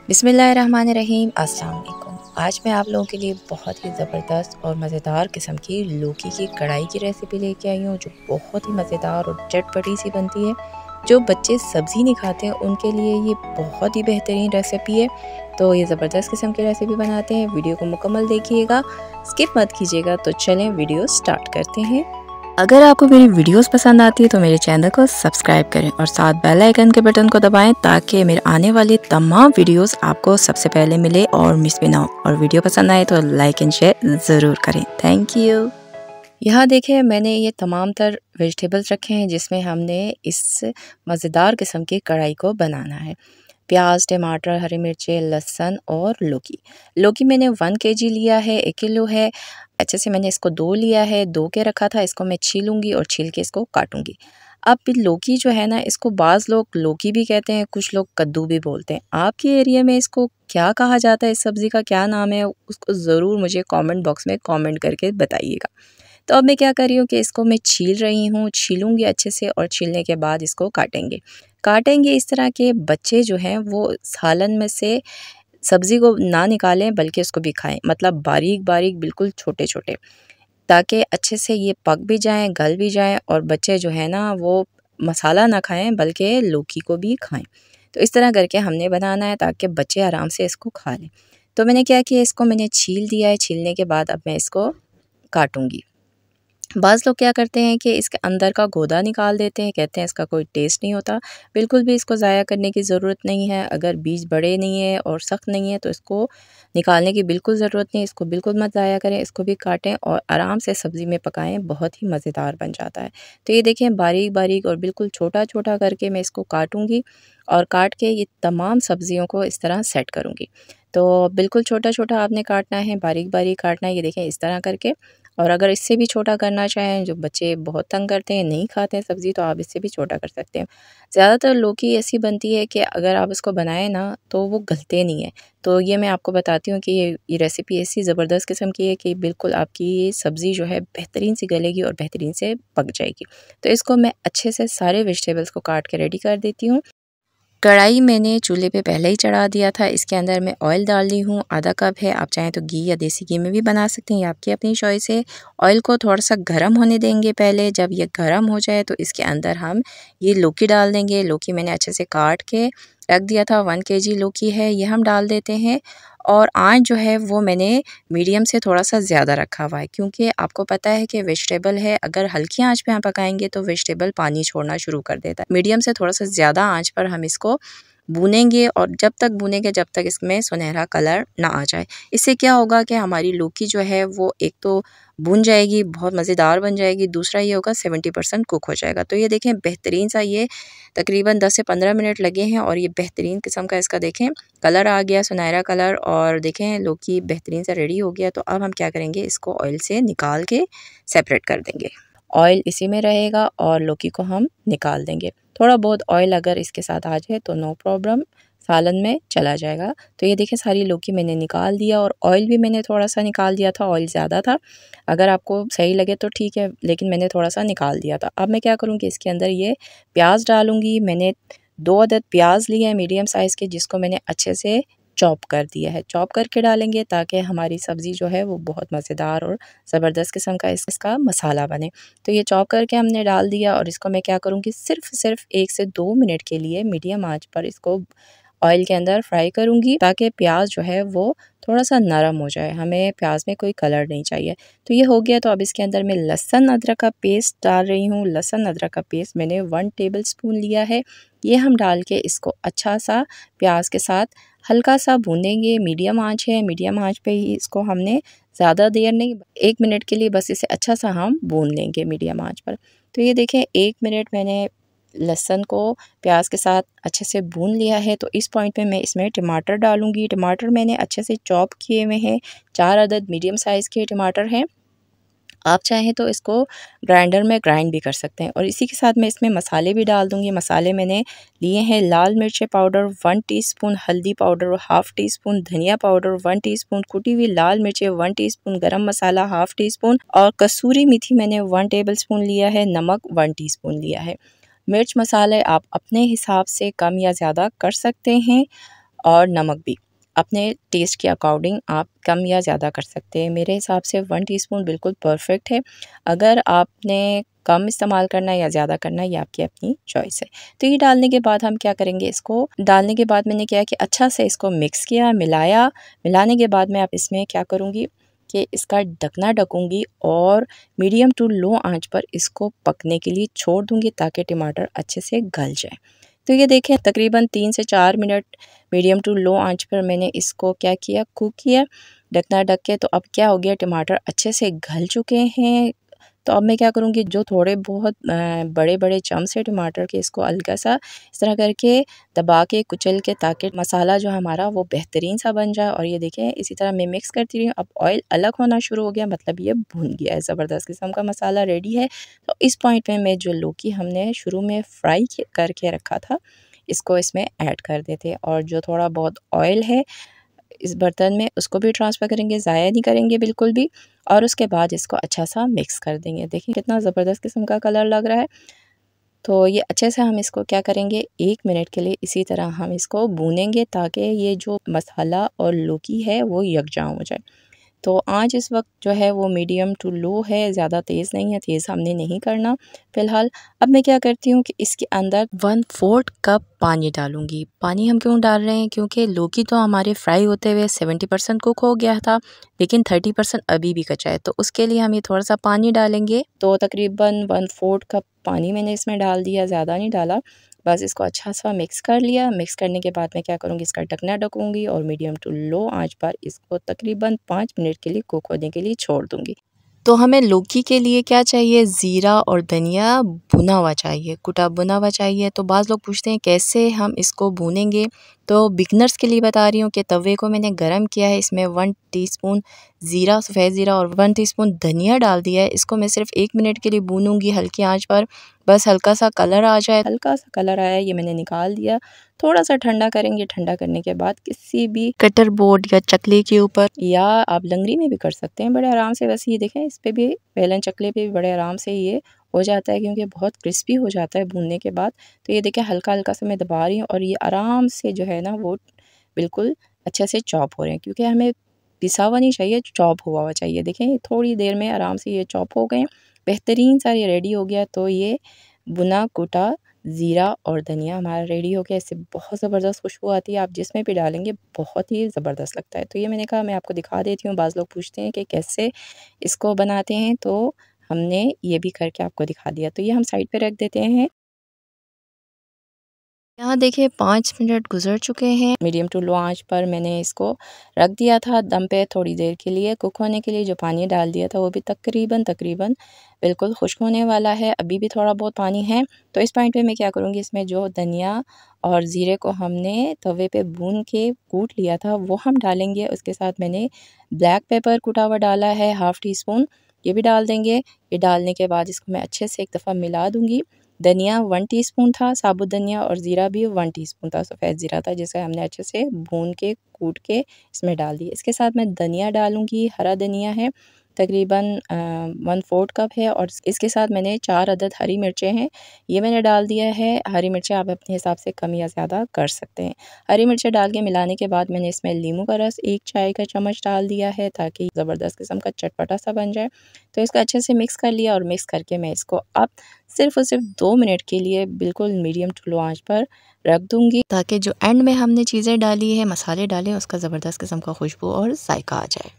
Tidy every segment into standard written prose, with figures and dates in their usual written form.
बिस्मिल्लाहिर्रहमानिर्रहीम। अस्सलाम वालेकुम। आज मैं आप लोगों के लिए बहुत ही ज़बरदस्त और मज़ेदार किस्म की लौकी की कढ़ाई की रेसिपी लेके आई हूँ, जो बहुत ही मज़ेदार और चटपटी सी बनती है। जो बच्चे सब्ज़ी नहीं खाते उनके लिए ये बहुत ही बेहतरीन रेसिपी है। तो ये ज़बरदस्त किस्म की रेसिपी बनाते हैं। वीडियो को मुकम्मल देखिएगा, स्किप मत कीजिएगा। तो चलें वीडियो स्टार्ट करते हैं। अगर आपको मेरी वीडियोस पसंद आती है तो मेरे चैनल को सब्सक्राइब करें और साथ बेल आइकन के बटन को दबाएं, ताकि मेरे आने वाली तमाम वीडियोस आपको सबसे पहले मिले और मिस भी ना हो। और वीडियो पसंद आए तो लाइक एंड शेयर ज़रूर करें। Thank you. यहाँ देखें, मैंने ये तमाम तर वेजिटेबल्स रखे हैं जिसमें हमने इस मज़ेदार किस्म की कढ़ाई को बनाना है। प्याज, टमाटर, हरी मिर्चें, लहसुन और लौकी मैंने 1 kg लिया है, 1 किलो है। अच्छे से मैंने इसको धो लिया है, धो के रखा था। इसको मैं छीलूँगी और छील के इसको काटूँगी। अब लौकी जो है ना, इसको बाज़ लोग लौकी भी कहते हैं, कुछ लोग कद्दू भी बोलते हैं। आपके एरिया में इसको क्या कहा जाता है, इस सब्ज़ी का क्या नाम है, उसको ज़रूर मुझे कमेंट बॉक्स में कमेंट करके बताइएगा। तो अब मैं क्या कर रही हूँ कि इसको मैं छील रही हूँ, छीलूँगी अच्छे से और छीलने के बाद इसको काटेंगे इस तरह के बच्चे जो हैं वो सालन में से सब्ज़ी को ना निकालें, बल्कि उसको भी खाएं। मतलब बारीक बारीक बिल्कुल छोटे छोटे, ताकि अच्छे से ये पक भी जाएं, गल भी जाएं और बच्चे जो है ना वो मसाला ना खाएं बल्कि लौकी को भी खाएं। तो इस तरह करके हमने बनाना है ताकि बच्चे आराम से इसको खा लें। तो मैंने क्या किया, इसको मैंने छील दिया है। छीलने के बाद अब मैं इसको काटूँगी। बाज़ लोग क्या करते हैं कि इसके अंदर का गोदा निकाल देते हैं, कहते हैं इसका कोई टेस्ट नहीं होता। बिल्कुल भी इसको ज़ाया करने की ज़रूरत नहीं है। अगर बीज बड़े नहीं है और सख्त नहीं है तो इसको निकालने की बिल्कुल ज़रूरत नहीं है। इसको बिल्कुल मत ज़ाया करें, इसको भी काटें और आराम से सब्ज़ी में पकाएं, बहुत ही मज़ेदार बन जाता है। तो ये देखें, बारीक बारीक और बिल्कुल छोटा छोटा करके मैं इसको काटूँगी और काट के ये तमाम सब्ज़ियों को इस तरह सेट करूँगी। तो बिल्कुल छोटा छोटा आपने काटना है, बारीक बारीक काटना है। ये देखें इस तरह करके। और अगर इससे भी छोटा करना चाहें, जो बच्चे बहुत तंग करते हैं, नहीं खाते हैं सब्ज़ी, तो आप इससे भी छोटा कर सकते हैं। ज़्यादातर लौकी ऐसी बनती है कि अगर आप इसको बनाएं ना तो वो गलते नहीं है। तो ये मैं आपको बताती हूँ कि ये रेसिपी ऐसी ज़बरदस्त किस्म की है कि बिल्कुल आपकी ये सब्ज़ी जो है बेहतरीन सी गलेगी और बेहतरीन से पक जाएगी। तो इसको मैं अच्छे से सारे वेजिटेबल्स को काट के रेडी कर देती हूँ। कढ़ाई मैंने चूल्हे पे पहले ही चढ़ा दिया था। इसके अंदर मैं ऑयल डाल ली हूँ, आधा कप है। आप चाहें तो घी या देसी घी में भी बना सकते हैं, ये आपकी अपनी चॉइस है। ऑयल को थोड़ा सा गर्म होने देंगे पहले। जब ये गर्म हो जाए तो इसके अंदर हम ये लौकी डाल देंगे। लौकी मैंने अच्छे से काट के रख दिया था, 1 kg लौकी है, ये हम डाल देते हैं। और आँच जो है वो मैंने मीडियम से थोड़ा सा ज़्यादा रखा हुआ है, क्योंकि आपको पता है कि वेजिटेबल है, अगर हल्की आंच पे हम पकाएंगे तो वेजिटेबल पानी छोड़ना शुरू कर देता है। मीडियम से थोड़ा सा ज़्यादा आंच पर हम इसको भूनेंगे और जब तक भूनेंगे जब तक इसमें सुनहरा कलर ना आ जाए। इससे क्या होगा कि हमारी लौकी जो है वो एक तो भून जाएगी, बहुत मज़ेदार बन जाएगी, दूसरा ये होगा 70% कुक हो जाएगा। तो ये देखें बेहतरीन सा, ये तकरीबन 10 से 15 मिनट लगे हैं और ये बेहतरीन किस्म का इसका देखें कलर आ गया, सुनहरा कलर। और देखें लौकी बेहतरीन सा रेडी हो गया। तो अब हम क्या करेंगे, इसको ऑयल से निकाल के सेपरेट कर देंगे। ऑयल इसी में रहेगा और लौकी को हम निकाल देंगे। थोड़ा बहुत ऑयल अगर इसके साथ आ जाए तो नो प्रॉब्लम, सालन में चला जाएगा। तो ये देखिए सारी लौकी मैंने निकाल दिया और ऑयल भी मैंने थोड़ा सा निकाल दिया था, ऑयल ज़्यादा था। अगर आपको सही लगे तो ठीक है, लेकिन मैंने थोड़ा सा निकाल दिया था। अब मैं क्या करूँगी, इसके अंदर ये प्याज डालूँगी। मैंने 2 अदद प्याज लिए हैं मीडियम साइज़ के, जिसको मैंने अच्छे से चॉप कर दिया है। चॉप करके डालेंगे ताकि हमारी सब्ज़ी जो है वो बहुत मज़ेदार और ज़बरदस्त किस्म का इसका मसाला बने। तो ये चॉप करके हमने डाल दिया और इसको मैं क्या करूँगी, सिर्फ 1 से 2 मिनट के लिए मीडियम आंच पर इसको ऑयल के अंदर फ्राई करूँगी, ताकि प्याज जो है वो थोड़ा सा नरम हो जाए। हमें प्याज में कोई कलर नहीं चाहिए। तो ये हो गया। तो अब इसके अंदर मैं लहसुन अदरक का पेस्ट डाल रही हूँ। लहसुन अदरक का पेस्ट मैंने 1 टेबलस्पून लिया है। ये हम डाल के इसको अच्छा सा प्याज के साथ हल्का सा भूनेंगे। मीडियम आंच है, मीडियम आंच पे ही इसको हमने, ज़्यादा देर नहीं, 1 मिनट के लिए बस इसे अच्छा सा हम भून लेंगे मीडियम आंच पर। तो ये देखें 1 मिनट मैंने लहसुन को प्याज के साथ अच्छे से भून लिया है। तो इस पॉइंट पे मैं इसमें टमाटर डालूँगी। टमाटर मैंने अच्छे से चॉप किए हुए हैं, 4 अदद मीडियम साइज़ के टमाटर हैं। आप चाहें तो इसको ग्राइंडर में ग्राइंड भी कर सकते हैं। और इसी के साथ मैं इसमें मसाले भी डाल दूँगी। मसाले मैंने लिए हैं लाल मिर्च पाउडर 1 टीस्पून, हल्दी पाउडर 1/2 टीस्पून, धनिया पाउडर 1 टीस्पून, कुटी हुई लाल मिर्चें 1 टीस्पून, गरम मसाला 1/2 टीस्पून और कसूरी मेथी मैंने 1 टेबलस्पून लिया है, नमक 1 टीस्पून लिया है। मिर्च मसाले आप अपने हिसाब से कम या ज़्यादा कर सकते हैं। और नमक भी अपने टेस्ट के अकॉर्डिंग आप कम या ज़्यादा कर सकते हैं। मेरे हिसाब से 1 टीस्पून बिल्कुल परफेक्ट है। अगर आपने कम इस्तेमाल करना है या ज़्यादा करना है, ये आपकी अपनी चॉइस है। तो ये डालने के बाद हम क्या करेंगे, इसको डालने के बाद मैंने क्या कि अच्छा से इसको मिक्स किया, मिलाया। मिलाने के बाद मैं अब इसमें क्या करूँगी कि इसका ढकना ढकूँगी और मीडियम टू लो आंच पर इसको पकने के लिए छोड़ दूँगी ताकि टमाटर अच्छे से गल जाए। तो ये देखें तकरीबन 3 से 4 मिनट मीडियम टू लो आंच पर मैंने इसको क्या किया, कुक किया ढकना ढक के। तो अब क्या हो गया, टमाटर अच्छे से गल चुके हैं। तो अब मैं क्या करूँगी, जो थोड़े बहुत बड़े बड़े चम्स है टमाटर के, इसको हल्का सा इस तरह करके दबा के कुचल के, ताकि मसाला जो हमारा वो बेहतरीन सा बन जाए। और ये देखें इसी तरह मैं मिक्स करती रही हूँ। अब ऑयल अलग होना शुरू हो गया, मतलब ये भुन गया है, ज़बरदस्त किस्म का मसाला रेडी है। तो इस पॉइंट में मैं जो लौकी हमने शुरू में फ्राई करके रखा था, इसको इसमें ऐड कर देते हैं। और जो थोड़ा बहुत ऑयल है इस बर्तन में, उसको भी ट्रांसफ़र करेंगे, ज़ाया नहीं करेंगे बिल्कुल भी। और उसके बाद इसको अच्छा सा मिक्स कर देंगे। देखिए कितना ज़बरदस्त किस्म का कलर लग रहा है। तो ये अच्छे से हम इसको क्या करेंगे, 1 मिनट के लिए इसी तरह हम इसको भूनेंगे ताकि ये जो मसाला और लौकी है वो यकजां हो जाए। तो आँच इस वक्त जो है वो मीडियम टू लो है, ज़्यादा तेज़ नहीं है, तेज़ हमने नहीं करना फ़िलहाल। अब मैं क्या करती हूँ कि इसके अंदर 1/4 कप पानी डालूँगी। पानी हम क्यों डाल रहे हैं, क्योंकि लौकी तो हमारे फ्राई होते हुए 70% कुक हो गया था, लेकिन 30% अभी भी कच्चा है। तो उसके लिए हम ये थोड़ा सा पानी डालेंगे। तो तकरीबन 1/4 कप पानी मैंने इसमें डाल दिया, ज़्यादा नहीं डाला। बस इसको अच्छा सा मिक्स कर लिया। मिक्स करने के बाद मैं क्या करूँगी, इसका ढकना ढकूँगी और मीडियम टू लो आंच पर इसको तकरीबन 5 मिनट के लिए कुक होने के लिए छोड़ दूँगी। तो हमें लौकी के लिए क्या चाहिए, ज़ीरा और धनिया भुना हुआ चाहिए, कुटा भुना हुआ चाहिए। तो बाज़ लोग पूछते हैं कैसे हम इसको भूनेंगे, तो बिगनर्स के लिए बता रही हूँ कि तवे को मैंने गरम किया है, इसमें 1 टीस्पून ज़ीरा, सफ़ेद ज़ीरा और 1 टीस्पून धनिया डाल दिया है। इसको मैं सिर्फ 1 मिनट के लिए भूनूंगी हल्की आंच पर। बस हल्का सा कलर आ जाए, हल्का सा कलर आया ये मैंने निकाल दिया। थोड़ा सा ठंडा करेंगे, ठंडा करने के बाद किसी भी कटर बोर्ड या चकले के ऊपर, या आप लंगड़ी में भी कर सकते हैं बड़े आराम से। वैसे ये देखें इस पे भी, बेलन चकले पे भी बड़े आराम से ये हो जाता है, क्योंकि बहुत क्रिस्पी हो जाता है भूनने के बाद। तो ये देखें हल्का हल्का से मैं दबा रही हूँ और ये आराम से जो है ना वो बिल्कुल अच्छे से चॉप हो रहे हैं, क्योंकि हमें पिसा हुआ नहीं चाहिए, चॉप हुआ हुआ चाहिए। देखें थोड़ी देर में आराम से ये चॉप हो गए, बेहतरीन सा ये रेडी हो गया। तो ये भुना कुटा ज़ीरा और धनिया हमारा रेडी हो गया। इससे बहुत ज़बरदस्त खुशबू आती है, आप जिसमें भी डालेंगे बहुत ही ज़बरदस्त लगता है। तो ये मैंने कहा मैं आपको दिखा देती हूँ। बाज़ लोग पूछते हैं कि कैसे इसको बनाते हैं, तो हमने ये भी करके आपको दिखा दिया। तो ये हम साइड पे रख देते हैं। यहाँ देखिए 5 मिनट गुजर चुके हैं। मीडियम टू लो आंच पर मैंने इसको रख दिया था दम पे थोड़ी देर के लिए कुक होने के लिए। जो पानी डाल दिया था वो भी तकरीबन बिल्कुल खुश्क होने वाला है, अभी भी थोड़ा बहुत पानी है। तो इस पॉइंट पे मैं क्या करूँगी, इसमें जो धनिया और ज़ीरे को हमने तवे पे भून के कूट लिया था वो हम डालेंगे। उसके साथ मैंने ब्लैक पेपर कुटा हुआ डाला है, ½ टीस्पून, ये भी डाल देंगे। ये डालने के बाद इसको मैं अच्छे से एक दफ़ा मिला दूँगी। धनिया 1 टीस्पून था, साबुत धनिया, और ज़ीरा भी 1 टीस्पून था, सफ़ेद ज़ीरा था, जिसे हमने अच्छे से भून के कूट के इसमें डाल दिया। इसके साथ मैं धनिया डालूँगी, हरा धनिया है तकरीबन 1/4 कप है, और इसके साथ मैंने 4 अदद हरी मिर्चें हैं, ये मैंने डाल दिया है। हरी मिर्चें आप अपने हिसाब से कम या ज़्यादा कर सकते हैं। हरी मिर्चें डाल के मिलाने के बाद मैंने इसमें नींबू का रस 1 चाय का चम्मच डाल दिया है, ताकि ज़बरदस्त किस्म का चटपटा सा बन जाए। तो इसको अच्छे से मिक्स कर लिया, और मिक्स करके मैं इसको अब सिर्फ़ और सिर्फ 2 मिनट के लिए बिल्कुल मीडियम टू लो आंच पर रख दूँगी, ताकि जो एंड में हमने चीज़ें डाली है, मसाले डाले, उसका ज़बरदस्त किस्म का खुशबू और जायका आ जाए।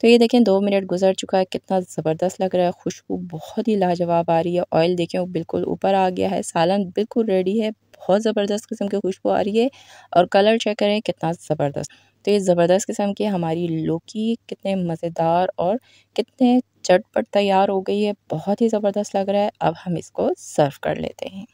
तो ये देखें 2 मिनट गुजर चुका है, कितना ज़बरदस्त लग रहा है, खुशबू बहुत ही लाजवाब आ रही है। ऑयल देखें वो बिल्कुल ऊपर आ गया है, सालन बिल्कुल रेडी है, बहुत ज़बरदस्त किस्म की खुशबू आ रही है, और कलर चेक करें कितना ज़बरदस्त। तो ये ज़बरदस्त किस्म की हमारी लौकी कितने मज़ेदार और कितने चटपट तैयार हो गई है, बहुत ही ज़बरदस्त लग रहा है। अब हम इसको सर्व कर लेते हैं।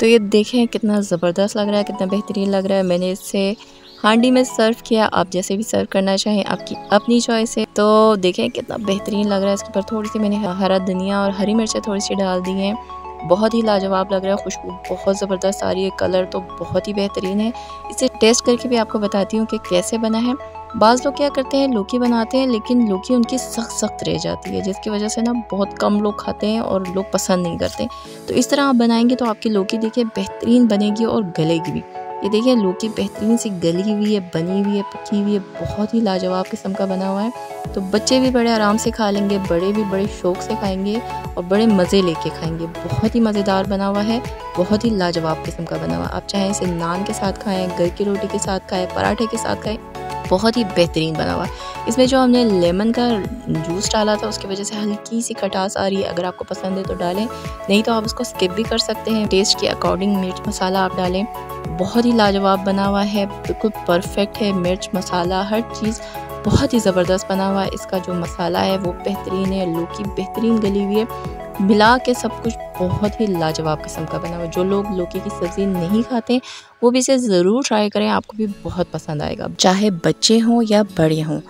तो ये देखें कितना ज़बरदस्त लग रहा है, कितना बेहतरीन लग रहा है। मैंने इसे हांडी में सर्व किया, आप जैसे भी सर्व करना चाहें आपकी अपनी चॉइस है। तो देखें कितना बेहतरीन लग रहा है। इसके ऊपर थोड़ी सी मैंने हरा धनिया और हरी मिर्चें थोड़ी सी डाल दी हैं, बहुत ही लाजवाब लग रहा है, खुशबू बहुत ज़बरदस्त आ रही है, कलर तो बहुत ही बेहतरीन है। इसे टेस्ट करके भी आपको बताती हूँ कि कैसे बना है। बाज़ लोग क्या करते हैं, लौकी बनाते हैं लेकिन लौकी उनकी सख्त सख्त रह जाती है, जिसकी वजह से ना बहुत कम लोग खाते हैं और लोग पसंद नहीं करते। तो इस तरह आप बनाएंगे तो आपकी लौकी देखिए बेहतरीन बनेगी और गलेगी भी। ये देखिए लौकी बेहतरीन सी गली हुई है, बनी हुई है, पकी हुई है, बहुत ही लाजवाब किस्म का बना हुआ है। तो बच्चे भी बड़े आराम से खा लेंगे, बड़े भी बड़े शौक से खाएंगे और बड़े मज़े लेके खाएंगे। बहुत ही मज़ेदार बना हुआ है, बहुत ही लाजवाब किस्म का बना हुआ। आप चाहें इसे नान के साथ खाएं, घर की रोटी के साथ खाएं, पराठे के साथ खाएं, बहुत ही बेहतरीन बना हुआ है। इसमें जो हमने लेमन का जूस डाला था उसकी वजह से हल्की सी खटास आ रही है। अगर आपको पसंद है तो डालें, नहीं तो आप उसको स्किप भी कर सकते हैं। टेस्ट के अकॉर्डिंग मिर्च मसाला आप डालें। बहुत ही लाजवाब बना हुआ है, बिल्कुल परफेक्ट है। मिर्च मसाला हर चीज़ बहुत ही ज़बरदस्त बना हुआ है। इसका जो मसाला है वो बेहतरीन है, लौकी बेहतरीन गली हुई है, मिला के सब कुछ बहुत ही लाजवाब किस्म का बना हुआ है। जो लोग लौकी की सब्ज़ी नहीं खाते वो भी इसे ज़रूर ट्राई करें, आपको भी बहुत पसंद आएगा। चाहे बच्चे हों या बड़े हों,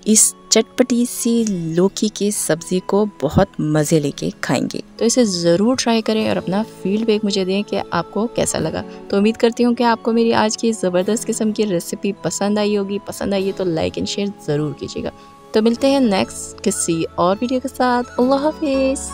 इस चटपटी सी लौकी की सब्ज़ी को बहुत मज़े लेके खाएंगे। तो इसे ज़रूर ट्राई करें और अपना फीडबैक मुझे दें कि आपको कैसा लगा। तो उम्मीद करती हूँ कि आपको मेरी आज की ज़बरदस्त किस्म की रेसिपी पसंद आई होगी। पसंद आई है तो लाइक एंड शेयर ज़रूर कीजिएगा। तो मिलते हैं नेक्स्ट किसी और वीडियो के साथ। अल्लाह हाफिज़।